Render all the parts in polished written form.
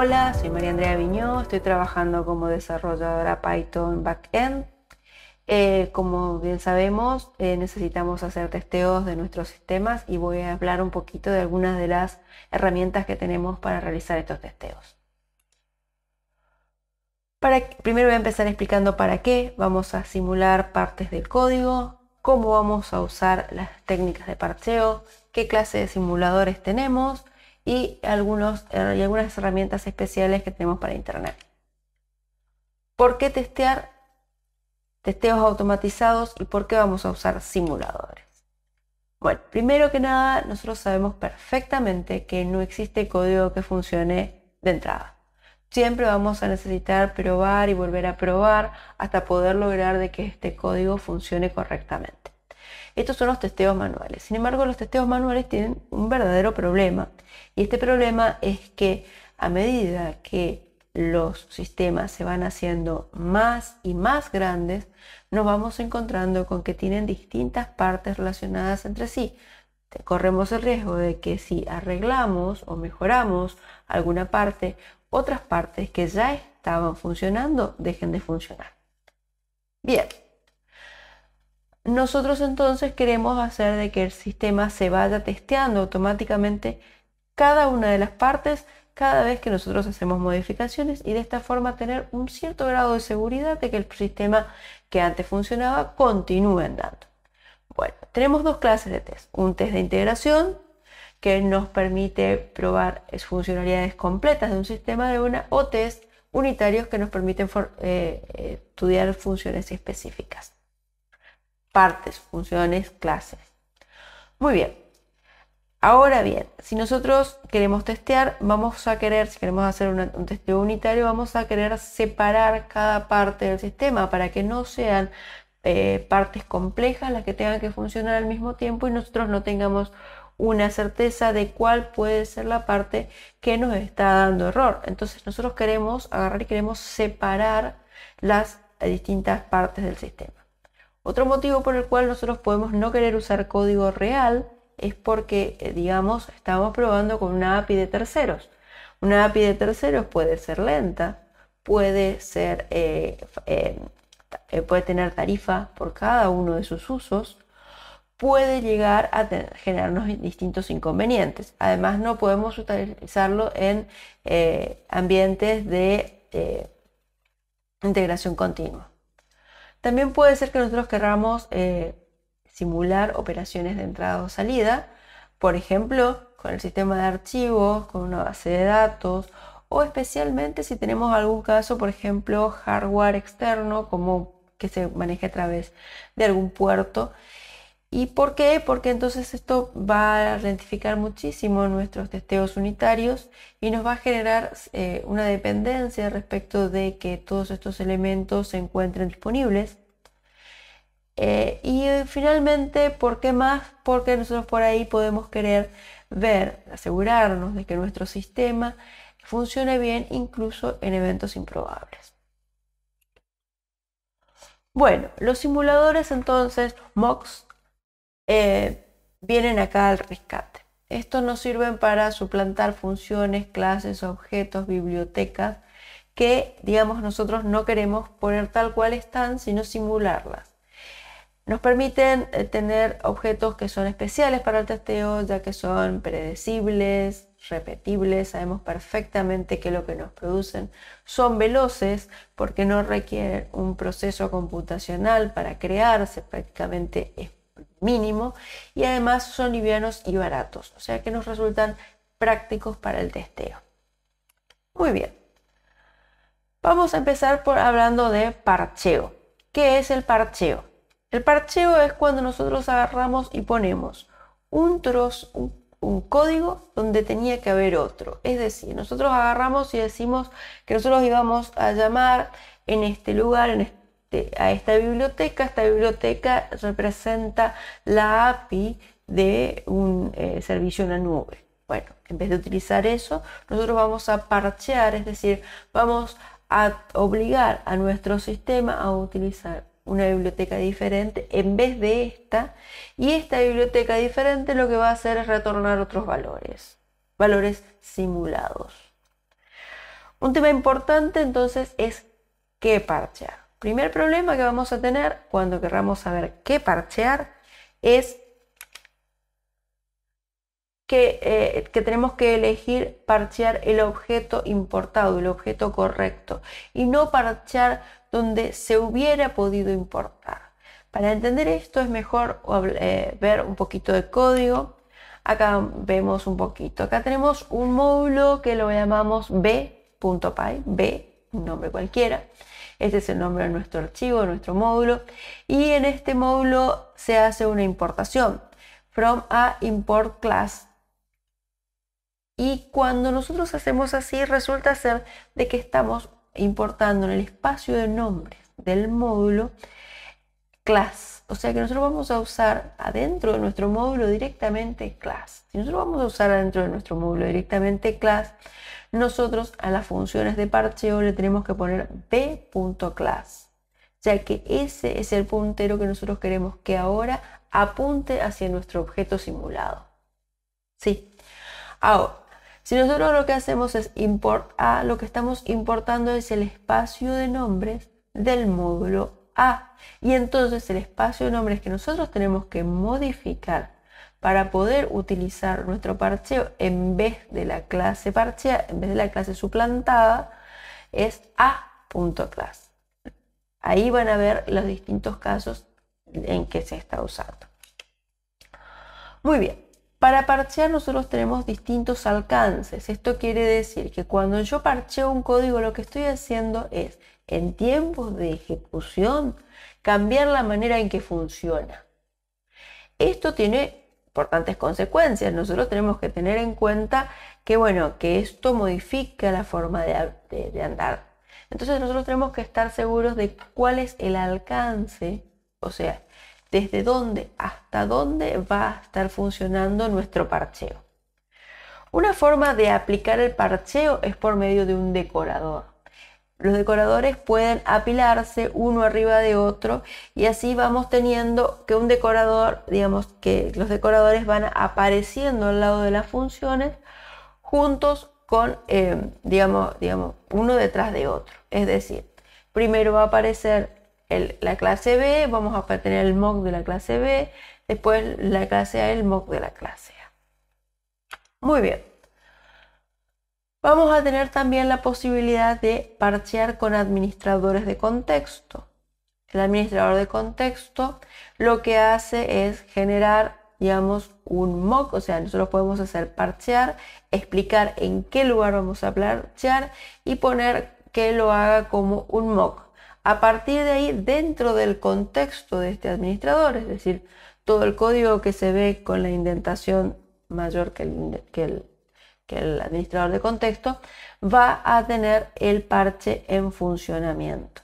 Hola, soy María Andrea Viñó, estoy trabajando como desarrolladora Python Backend. Como bien sabemos, necesitamos hacer testeos de nuestros sistemas y voy a hablar un poquito de algunas de las herramientas que tenemos para realizar estos testeos. Primero voy a empezar explicando para qué vamos a simular partes del código, cómo vamos a usar las técnicas de parcheo, qué clase de simuladores tenemos y algunas herramientas especiales que tenemos para Internet. ¿Por qué testear testeos automatizados y por qué vamos a usar simuladores? Bueno, primero que nada, nosotros sabemos perfectamente que no existe código que funcione de entrada. Siempre vamos a necesitar probar y volver a probar hasta poder lograr de que este código funcione correctamente. Estos son los testeos manuales. Sin embargo, los testeos manuales tienen un verdadero problema. Y este problema es que a medida que los sistemas se van haciendo más y más grandes, nos vamos encontrando con que tienen distintas partes relacionadas entre sí. Corremos el riesgo de que si arreglamos o mejoramos alguna parte, otras partes que ya estaban funcionando dejen de funcionar. Bien, nosotros entonces queremos hacer de que el sistema se vaya testeando automáticamente cada una de las partes cada vez que nosotros hacemos modificaciones y de esta forma tener un cierto grado de seguridad de que el sistema que antes funcionaba continúe andando. Bueno, tenemos dos clases de test. Un test de integración que nos permite probar funcionalidades completas de un sistema o test unitarios que nos permiten estudiar funciones específicas. Partes, funciones, clases. Muy bien. Ahora bien, si nosotros queremos testear, si queremos hacer un testeo unitario, vamos a querer separar cada parte del sistema para que no sean partes complejas las que tengan que funcionar al mismo tiempo y nosotros no tengamos una certeza de cuál puede ser la parte que nos está dando error. Entonces nosotros queremos agarrar y queremos separar las distintas partes del sistema. Otro motivo por el cual nosotros podemos no querer usar código real es porque, digamos, estamos probando con una API de terceros. Una API de terceros puede ser lenta, puede tener tarifa por cada uno de sus usos, puede llegar a generarnos distintos inconvenientes. Además, no podemos utilizarlo en ambientes de integración continua. También puede ser que nosotros queramos simular operaciones de entrada o salida, por ejemplo, con el sistema de archivos, con una base de datos, o especialmente si tenemos algún caso, por ejemplo, hardware externo, como que se maneje a través de algún puerto. ¿Y por qué? Porque entonces esto va a lentificar muchísimo nuestros testeos unitarios y nos va a generar una dependencia respecto de que todos estos elementos se encuentren disponibles. Y finalmente, ¿por qué más? Porque nosotros por ahí podemos querer asegurarnos de que nuestro sistema funcione bien incluso en eventos improbables. Bueno, los simuladores entonces, mocks, vienen acá al rescate. Estos nos sirven para suplantar funciones, clases, objetos, bibliotecas que, digamos, nosotros no queremos poner tal cual están, sino simularlas. Nos permiten tener objetos que son especiales para el testeo, ya que son predecibles, repetibles, sabemos perfectamente que lo que nos producen son veloces porque no requieren un proceso computacional para crearse, prácticamente es mínimo, y además son livianos y baratos, o sea que nos resultan prácticos para el testeo. Muy bien, vamos a empezar hablando de parcheo. ¿Qué es el parcheo? El parcheo es cuando nosotros agarramos y ponemos un código donde tenía que haber otro. Es decir, nosotros agarramos y decimos que nosotros íbamos a llamar en este lugar, a esta biblioteca. Esta biblioteca representa la API de un servicio en la nube. Bueno, en vez de utilizar eso, nosotros vamos a parchear, es decir, vamos a obligar a nuestro sistema a utilizar una biblioteca diferente en vez de esta, y esta biblioteca diferente lo que va a hacer es retornar otros valores simulados. Un tema importante entonces es qué parchear. Primer problema que vamos a tener cuando querramos saber qué parchear es que tenemos que elegir parchear el objeto importado, el objeto correcto, y no parchear donde se hubiera podido importar. Para entender esto es mejor ver un poquito de código. Acá vemos un poquito. Acá tenemos un módulo que lo llamamos b.py, b, un nombre cualquiera. Este es el nombre de nuestro archivo, de nuestro módulo. Y en este módulo se hace una importación. From a import class. Y cuando nosotros hacemos así, resulta ser de que estamos importando en el espacio de nombres del módulo class. O sea que nosotros vamos a usar adentro de nuestro módulo directamente class. Si nosotros vamos a usar adentro de nuestro módulo directamente class, nosotros a las funciones de parcheo le tenemos que poner b.class, ya que ese es el puntero que nosotros queremos que ahora apunte hacia nuestro objeto simulado. ¿Sí? Ahora, si nosotros lo que hacemos es import a, lo que estamos importando es el espacio de nombres del módulo A. Y entonces el espacio de nombres que nosotros tenemos que modificar para poder utilizar nuestro parcheo en vez de la clase parchea, en vez de la clase suplantada, es a.class. Ahí van a ver los distintos casos en que se está usando. Muy bien. Para parchear nosotros tenemos distintos alcances. Esto quiere decir que cuando yo parcheo un código, lo que estoy haciendo es, en tiempos de ejecución, cambiar la manera en que funciona. Esto tiene importantes consecuencias. Nosotros tenemos que tener en cuenta que, bueno, que esto modifica la forma de andar. Entonces nosotros tenemos que estar seguros de cuál es el alcance, o sea, desde dónde hasta dónde va a estar funcionando nuestro parcheo. Una forma de aplicar el parcheo es por medio de un decorador. Los decoradores pueden apilarse uno arriba de otro y así vamos teniendo que un decorador, digamos que los decoradores van apareciendo al lado de las funciones juntos con, digamos, uno detrás de otro. Es decir, primero va a aparecer la clase B, vamos a tener el mock de la clase B, después la clase A, el mock de la clase A. Muy bien. Vamos a tener también la posibilidad de parchear con administradores de contexto. El administrador de contexto lo que hace es generar, digamos, un mock, o sea, nosotros podemos hacer parchear, explicar en qué lugar vamos a parchear y poner que lo haga como un mock. A partir de ahí, dentro del contexto de este administrador, es decir, todo el código que se ve con la indentación mayor que el administrador de contexto, va a tener el parche en funcionamiento.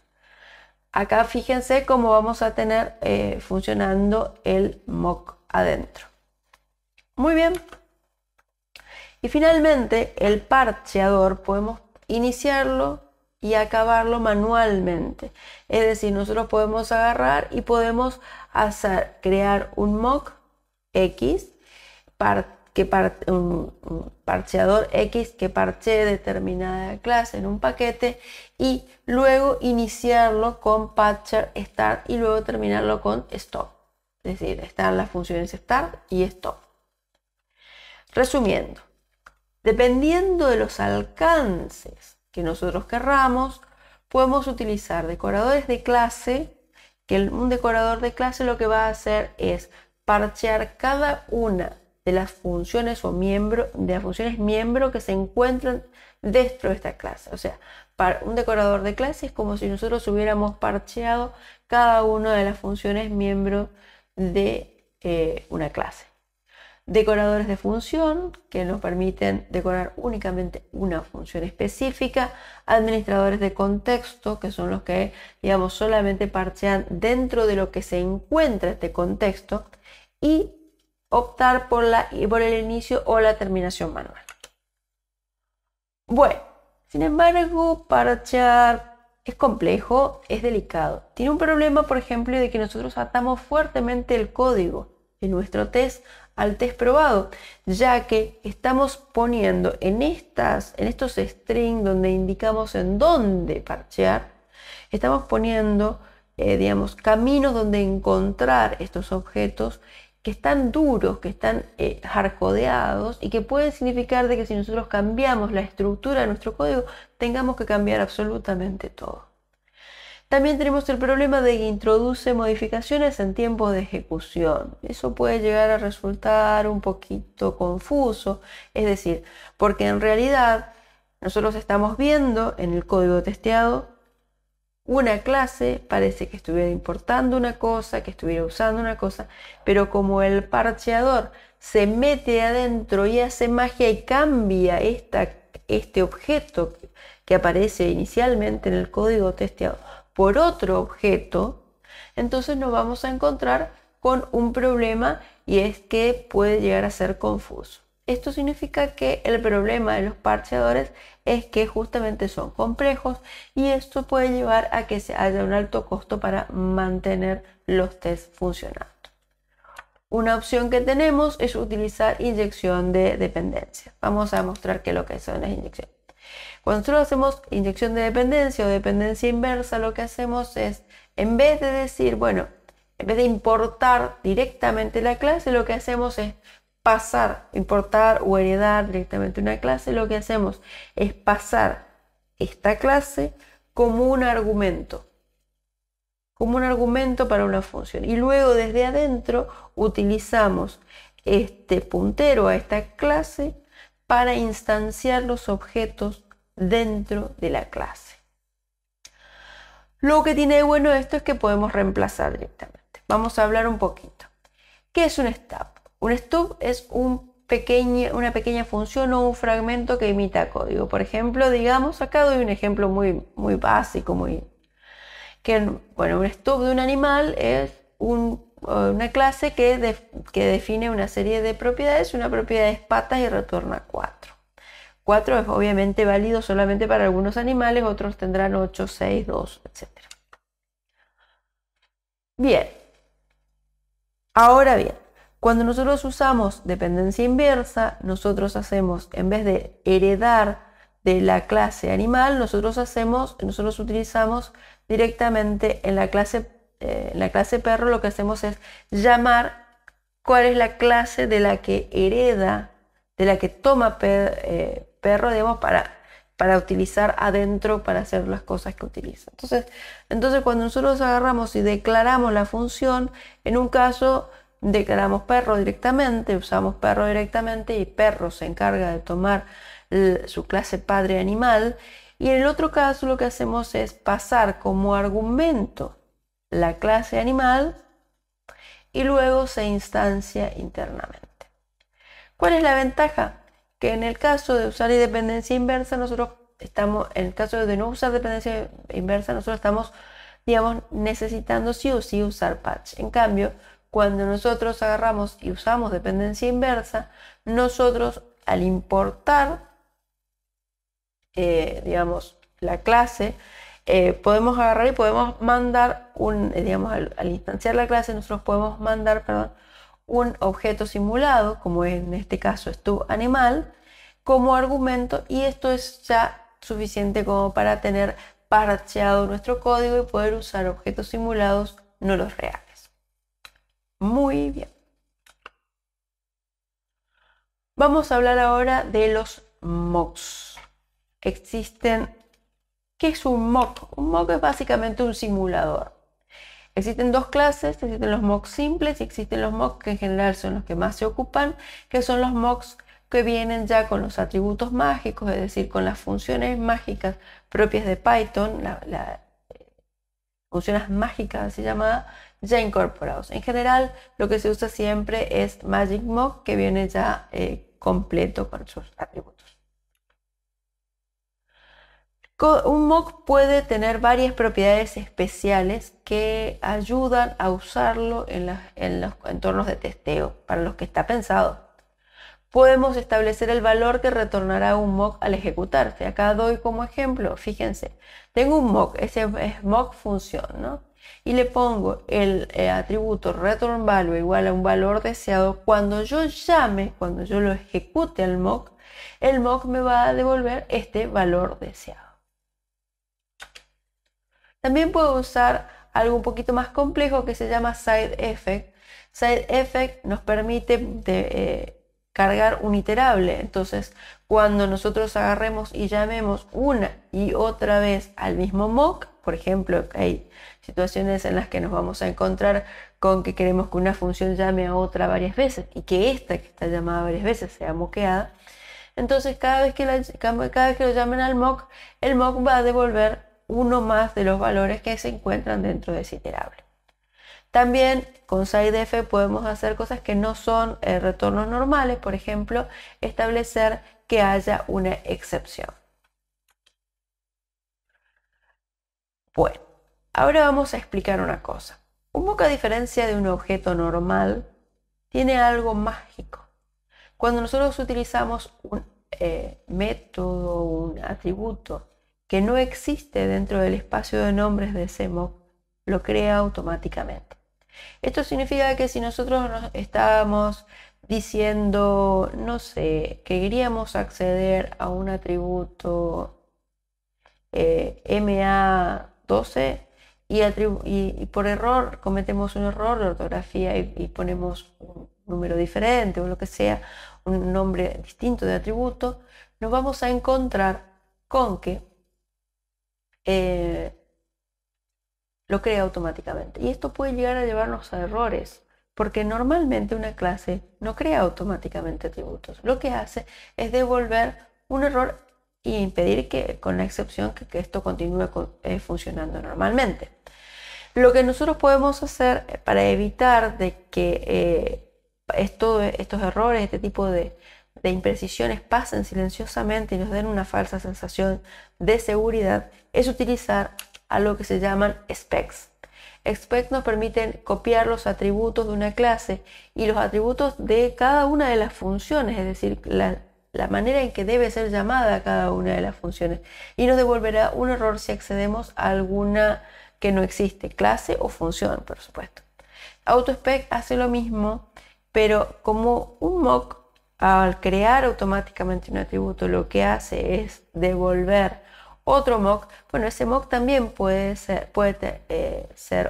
Acá fíjense cómo vamos a tener funcionando el mock adentro. Muy bien. Y finalmente, el parcheador podemos iniciarlo y acabarlo manualmente. Es decir, nosotros podemos agarrar y podemos crear un mock X, un parcheador X que parchee determinada clase en un paquete y luego iniciarlo con patcher start y luego terminarlo con stop. Es decir, están las funciones start y stop. Resumiendo, dependiendo de los alcances que nosotros querramos, podemos utilizar decoradores de clase, que un decorador de clase lo que va a hacer es parchear cada una de las funciones miembro que se encuentran dentro de esta clase. O sea, para un decorador de clase es como si nosotros hubiéramos parcheado cada una de las funciones miembro de una clase. Decoradores de función que nos permiten decorar únicamente una función específica. Administradores de contexto que son los que, digamos, solamente parchean dentro de lo que se encuentra este contexto. Y optar por el inicio o la terminación manual. Bueno, sin embargo, parchear es complejo, es delicado. Tiene un problema, por ejemplo, de que nosotros atamos fuertemente el código de nuestro test al test probado, ya que estamos poniendo en estos strings donde indicamos en dónde parchear, estamos poniendo, digamos, caminos donde encontrar estos objetos que están duros, que están hardcodeados y que pueden significar de que si nosotros cambiamos la estructura de nuestro código, tengamos que cambiar absolutamente todo. También tenemos el problema de que introduce modificaciones en tiempo de ejecución. Eso puede llegar a resultar un poquito confuso, es decir, porque en realidad nosotros estamos viendo en el código testeado una clase, parece que estuviera importando una cosa, que estuviera usando una cosa, pero como el parcheador se mete adentro y hace magia y cambia este objeto que aparece inicialmente en el código testeado por otro objeto, entonces nos vamos a encontrar con un problema y es que puede llegar a ser confuso. Esto significa que el problema de los parcheadores es que justamente son complejos y esto puede llevar a que haya un alto costo para mantener los tests funcionando. Una opción que tenemos es utilizar inyección de dependencia. Vamos a mostrar qué es lo que son las inyecciones. Cuando nosotros hacemos inyección de dependencia o dependencia inversa, lo que hacemos es, en vez de decir, bueno, en vez de importar directamente la clase, lo que hacemos es importar o heredar directamente una clase, lo que hacemos es pasar esta clase como un argumento para una función. Y luego desde adentro utilizamos este puntero a esta clase para instanciar los objetos dentro de la clase. Lo que tiene de bueno esto es que podemos reemplazar directamente. Vamos a hablar un poquito. ¿Qué es un stub? Un stub es una pequeña función o un fragmento que imita código. Por ejemplo, digamos, acá doy un ejemplo muy básico, un stub de un animal es una clase que define una serie de propiedades. Una propiedad es patas y retorna 4. 4 es obviamente válido solamente para algunos animales, otros tendrán 8, 6, 2, etc. Bien. Ahora bien, cuando nosotros usamos dependencia inversa, nosotros hacemos, en vez de heredar de la clase animal, nosotros utilizamos directamente en la clase perro, lo que hacemos es llamar cuál es la clase de la que hereda, de la que toma perro, digamos, para utilizar adentro para hacer las cosas que utiliza. Entonces cuando nosotros agarramos y declaramos la función, en un caso declaramos perro directamente, usamos perro directamente y perro se encarga de tomar su clase padre animal, y en el otro caso lo que hacemos es pasar como argumento la clase animal y luego se instancia internamente. ¿Cuál es la ventaja? Que en el caso de usar dependencia inversa, en el caso de no usar dependencia inversa, nosotros estamos, digamos, necesitando sí o sí usar patch. En cambio, cuando nosotros agarramos y usamos dependencia inversa, nosotros al importar, digamos, la clase, podemos agarrar y podemos mandar al instanciar la clase, nosotros podemos mandar, un objeto simulado, como en este caso stub animal, como argumento, y esto es ya suficiente como para tener parcheado nuestro código y poder usar objetos simulados, no los reales. Muy bien. Vamos a hablar ahora de los mocks. ¿Qué es un mock? Un mock es básicamente un simulador. Existen dos clases, existen los mocks simples y existen los mocks que en general son los que más se ocupan, que son los mocks que vienen ya con los atributos mágicos, es decir, con las funciones mágicas propias de Python, las funciones mágicas así llamadas, ya incorporados. En general, lo que se usa siempre es Magic Mock, que viene ya completo con sus atributos. Un mock puede tener varias propiedades especiales que ayudan a usarlo en los entornos de testeo para los que está pensado. Podemos establecer el valor que retornará un mock al ejecutarse. Acá doy como ejemplo, fíjense, tengo un mock, ese es mock función, ¿no? y le pongo el atributo return value igual a un valor deseado, cuando yo llame, cuando yo lo ejecute el mock me va a devolver este valor deseado. También puedo usar algo un poquito más complejo que se llama side effect. Side effect nos permite cargar un iterable. Entonces, cuando nosotros agarremos y llamemos una y otra vez al mismo mock, por ejemplo, hay situaciones en las que nos vamos a encontrar con que queremos que una función llame a otra varias veces y que esta que está llamada varias veces sea moqueada. Entonces, cada vez que lo llamen al mock, el mock va a devolver uno más de los valores que se encuentran dentro de ese iterable. También con SideF podemos hacer cosas que no son retornos normales, por ejemplo, establecer que haya una excepción. Bueno, ahora vamos a explicar una cosa. Un mock, a diferencia de un objeto normal, tiene algo mágico. Cuando nosotros utilizamos un método, un atributo que no existe dentro del espacio de nombres de ese mock, lo crea automáticamente. Esto significa que si nosotros nos estábamos diciendo, no sé, que queríamos acceder a un atributo MA12 y por error cometemos un error de ortografía y ponemos un número diferente o lo que sea, un nombre distinto de atributo, nos vamos a encontrar con que lo crea automáticamente. Y esto puede llegar a llevarnos a errores, porque normalmente una clase no crea automáticamente atributos. Lo que hace es devolver un error e impedir que, con la excepción, que esto continúe funcionando normalmente. Lo que nosotros podemos hacer para evitar de que estos errores, este tipo de imprecisiones pasen silenciosamente y nos den una falsa sensación de seguridad, es utilizar algo que se llaman specs. Specs nos permiten copiar los atributos de una clase y los atributos de cada una de las funciones, es decir, la manera en que debe ser llamada cada una de las funciones, y nos devolverá un error si accedemos a alguna que no existe, clase o función, por supuesto. AutoSpec hace lo mismo, pero como un mock, al crear automáticamente un atributo, lo que hace es devolver otro mock. Bueno, ese mock también puede ser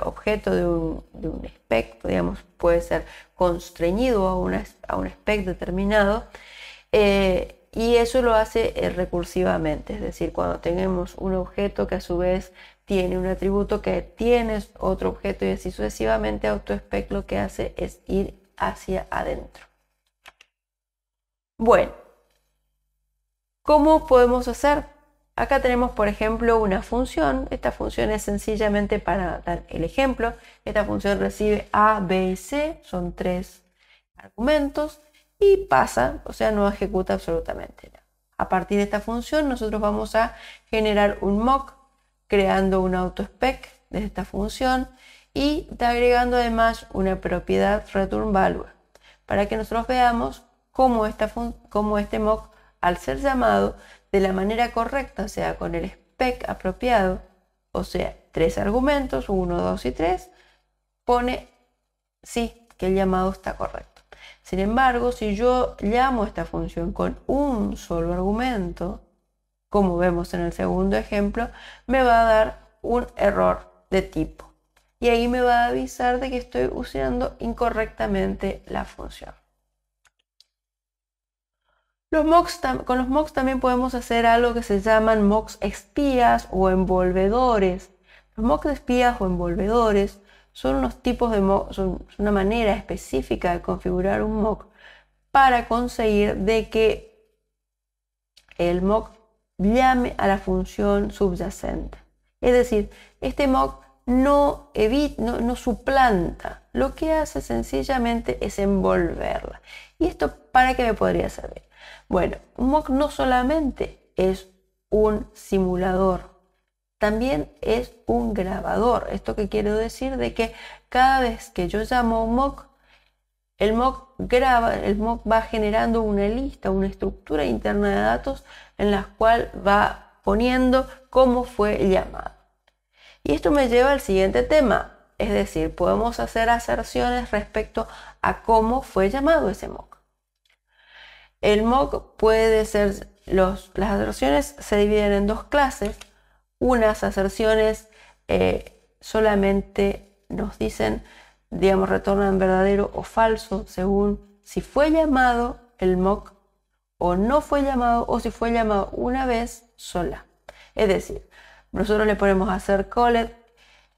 objeto de un spec, digamos, puede ser constreñido a un spec determinado, y eso lo hace recursivamente, es decir, cuando tenemos un objeto que a su vez tiene un atributo que tiene otro objeto y así sucesivamente, AutoSpec lo que hace es ir hacia adentro. Bueno, ¿cómo podemos hacer? Acá tenemos, por ejemplo, una función. Esta función es sencillamente, para dar el ejemplo, esta función recibe A, B y C, son 3 argumentos, y pasa, o sea, no ejecuta absolutamente nada. A partir de esta función nosotros vamos a generar un mock creando un AutoSpec de esta función y agregando además una propiedad return value para que nosotros veamos cómo este mock, al ser llamado de la manera correcta, o sea, con el spec apropiado, o sea, 3 argumentos, 1, 2 y 3, pone sí, que el llamado está correcto. Sin embargo, si yo llamo esta función con un solo argumento, como vemos en el segundo ejemplo, me va a dar un error de tipo. Y ahí me va a avisar de que estoy usando incorrectamente la función. Con los mocks también podemos hacer algo que se llaman mocks espías o envolvedores. Los mocks espías o envolvedores son unos tipos de mock, son una manera específica de configurar un mock para conseguir de que el mock llame a la función subyacente. Es decir, este mock no suplanta, lo que hace sencillamente es envolverla. ¿Y esto para qué me podría servir? Bueno, un mock no solamente es un simulador, también es un grabador. ¿Esto qué quiero decir? De que cada vez que yo llamo un mock, el mock va generando una lista, una estructura interna de datos en la cual va poniendo cómo fue llamado. Y esto me lleva al siguiente tema, es decir, podemos hacer aserciones respecto a cómo fue llamado ese mock. El mock puede ser, las aserciones se dividen en dos clases. Unas aserciones solamente nos dicen, digamos, retornan verdadero o falso según si fue llamado el mock o no fue llamado, o si fue llamado una vez sola. Es decir, nosotros le ponemos hacer called,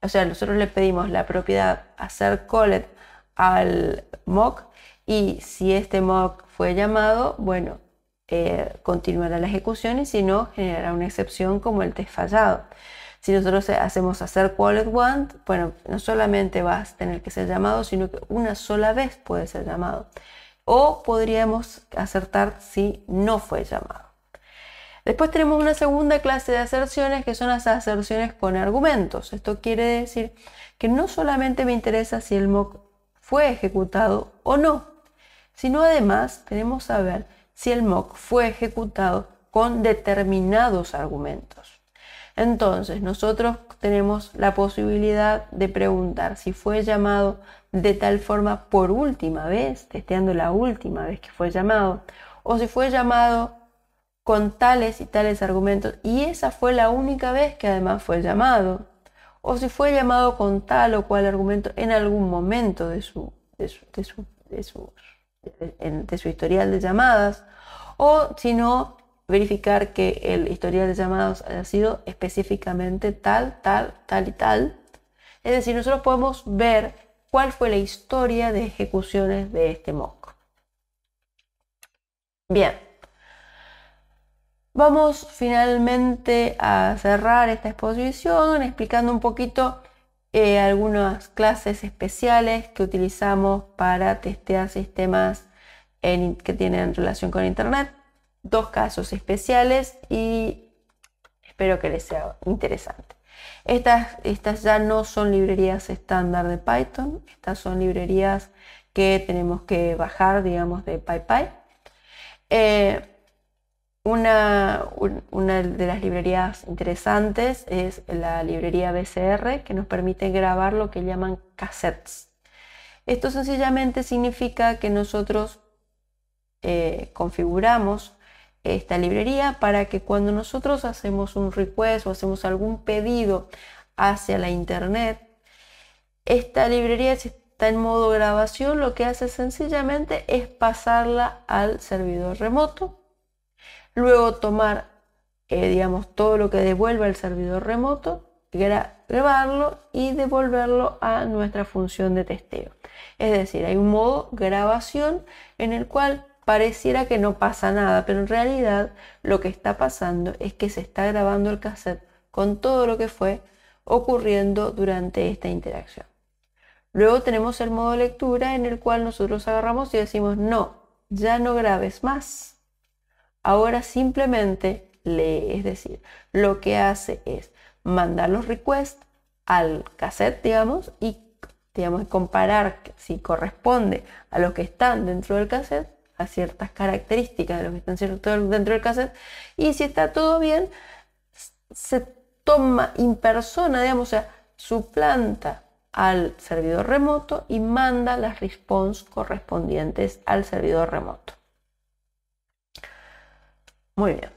o sea, nosotros le pedimos la propiedad hacer called al mock, y si este mock fue llamado, bueno, continuará la ejecución, y si no, generará una excepción como el test fallado. Si nosotros hacemos hacer called one, bueno, no solamente va a tener que ser llamado, sino que una sola vez puede ser llamado. O podríamos acertar si no fue llamado. Después tenemos una segunda clase de aserciones, que son las aserciones con argumentos. Esto quiere decir que no solamente me interesa si el mock fue ejecutado o no, sino además queremos saber si el mock fue ejecutado con determinados argumentos. Entonces nosotros tenemos la posibilidad de preguntar si fue llamado de tal forma por última vez, testeando la última vez que fue llamado, o si fue llamado con tales y tales argumentos y esa fue la única vez que además fue llamado, o si fue llamado con tal o cual argumento en algún momento de su historial de llamadas, o si no, verificar que el historial de llamadas haya sido específicamente tal y tal. Es decir, nosotros podemos ver cuál fue la historia de ejecuciones de este mock. Bien, vamos finalmente a cerrar esta exposición explicando un poquito algunas clases especiales que utilizamos para testear sistemas que tienen relación con Internet. Dos casos especiales y espero que les sea interesante. Estas ya no son librerías estándar de Python, estas son librerías que tenemos que bajar, digamos, de PyPy. Una de las librerías interesantes es la librería BCR, que nos permite grabar lo que llaman cassettes. Esto sencillamente significa que nosotros configuramos esta librería para que cuando nosotros hacemos un request o hacemos algún pedido hacia la internet, esta librería, si está en modo grabación, lo que hace sencillamente es pasarla al servidor remoto, luego tomar digamos, todo lo que devuelva el servidor remoto, grabarlo y devolverlo a nuestra función de testeo. Es decir, hay un modo grabación en el cual pareciera que no pasa nada, pero en realidad lo que está pasando es que se está grabando el cassette con todo lo que fue ocurriendo durante esta interacción. Luego tenemos el modo lectura en el cual nosotros agarramos y decimos no, ya no grabes más. Ahora simplemente lee, es decir, lo que hace es mandar los requests al cassette, digamos, y comparar si corresponde a los que están dentro del cassette, a ciertas características de los que están dentro del cassette, y si está todo bien, se toma in persona, digamos, o sea, suplanta al servidor remoto y manda las responses correspondientes al servidor remoto. Muy bien.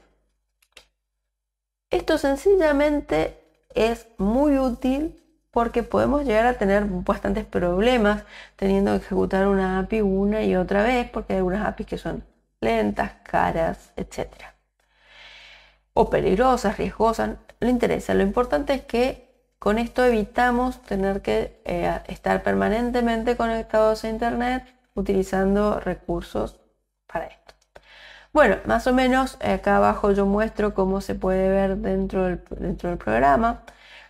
Esto sencillamente es muy útil porque podemos llegar a tener bastantes problemas teniendo que ejecutar una API una y otra vez, porque hay algunas APIs que son lentas, caras, etc. O peligrosas, riesgosas, no interesa. Lo importante es que con esto evitamos tener que estar permanentemente conectados a Internet utilizando recursos para esto. Bueno, más o menos acá abajo yo muestro cómo se puede ver dentro del programa.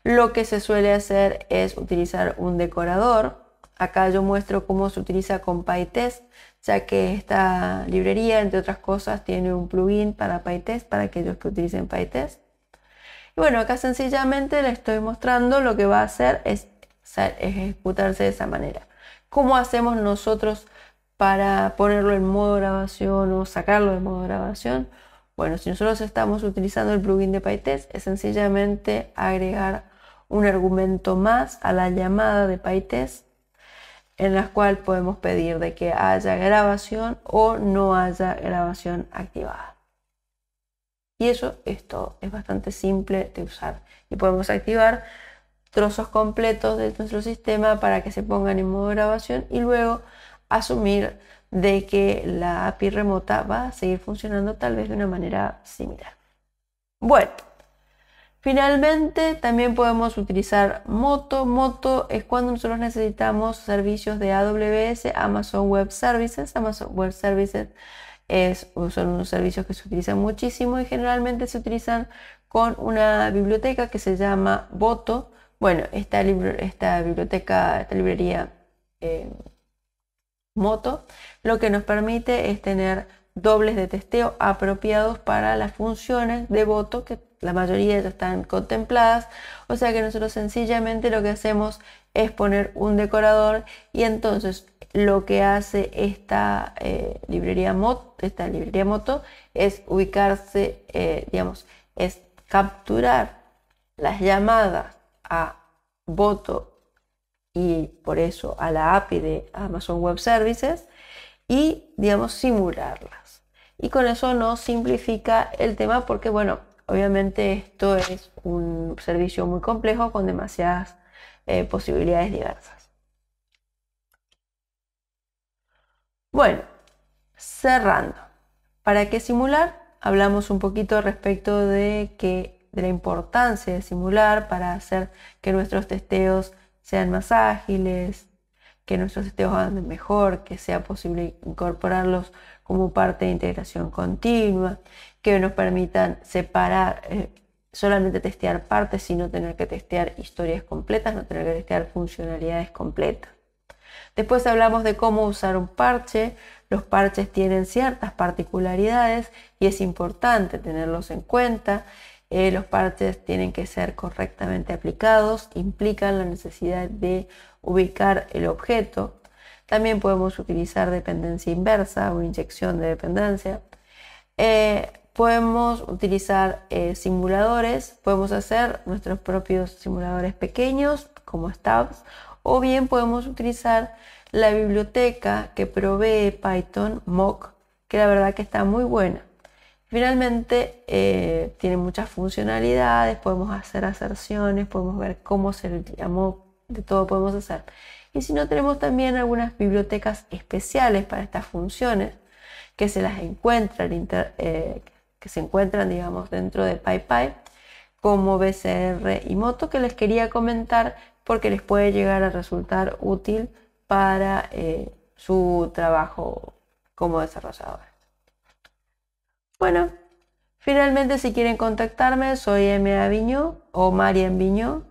Lo que se suele hacer es utilizar un decorador. Acá yo muestro cómo se utiliza con PyTest, ya que esta librería, entre otras cosas, tiene un plugin para PyTest, para aquellos que utilicen PyTest. Y bueno, acá sencillamente le estoy mostrando lo que va a hacer es ejecutarse de esa manera. ¿Cómo hacemos nosotros para ponerlo en modo grabación o sacarlo de modo grabación? Bueno, si nosotros estamos utilizando el plugin de PyTest, es sencillamente agregar un argumento más a la llamada de PyTest, en la cual podemos pedir de que haya grabación o no haya grabación activada. Y eso es todo, es bastante simple de usar. Y podemos activar trozos completos de nuestro sistema para que se pongan en modo grabación y luego asumir de que la API remota va a seguir funcionando tal vez de una manera similar. Bueno, finalmente también podemos utilizar Moto. Moto es cuando nosotros necesitamos servicios de AWS, Amazon Web Services. Amazon Web Services son unos servicios que se utilizan muchísimo y generalmente se utilizan con una biblioteca que se llama Boto. Bueno, esta librería Moto lo que nos permite es tener dobles de testeo apropiados para las funciones de Boto, que la mayoría ya están contempladas, o sea que nosotros sencillamente lo que hacemos es poner un decorador y entonces lo que hace esta librería Moto es ubicarse, es capturar las llamadas a Boto y por eso a la API de Amazon Web Services y, simularlas. Y con eso nos simplifica el tema porque, bueno, obviamente esto es un servicio muy complejo con demasiadas posibilidades diversas. Bueno, cerrando. ¿Para qué simular? Hablamos un poquito respecto de la importancia de simular para hacer que nuestros testeos sean más ágiles, que nuestros testeos anden mejor, que sea posible incorporarlos como parte de integración continua, que nos permitan separar, solamente testear partes, sino tener que testear historias completas, no tener que testear funcionalidades completas. Después hablamos de cómo usar un parche. Los parches tienen ciertas particularidades y es importante tenerlos en cuenta. Los parches tienen que ser correctamente aplicados, implican la necesidad de ubicar el objeto. También podemos utilizar dependencia inversa o inyección de dependencia. Podemos utilizar simuladores, podemos hacer nuestros propios simuladores pequeños como stubs, o bien podemos utilizar la biblioteca que provee Python, Mock, que la verdad que está muy buena. Finalmente tiene muchas funcionalidades, podemos hacer aserciones, podemos ver cómo se llamó, de todo podemos hacer. Y si no, tenemos también algunas bibliotecas especiales para estas funciones que se las encuentran, digamos, dentro de PyPy, como BCR y Moto, que les quería comentar porque les puede llegar a resultar útil para su trabajo como desarrollador. Bueno, finalmente si quieren contactarme, soy M.A. Viñó o Marian Viñó,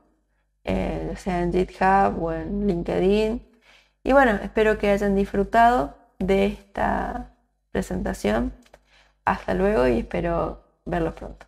sea en GitHub o en LinkedIn. Y bueno, espero que hayan disfrutado de esta presentación. Hasta luego y espero verlos pronto.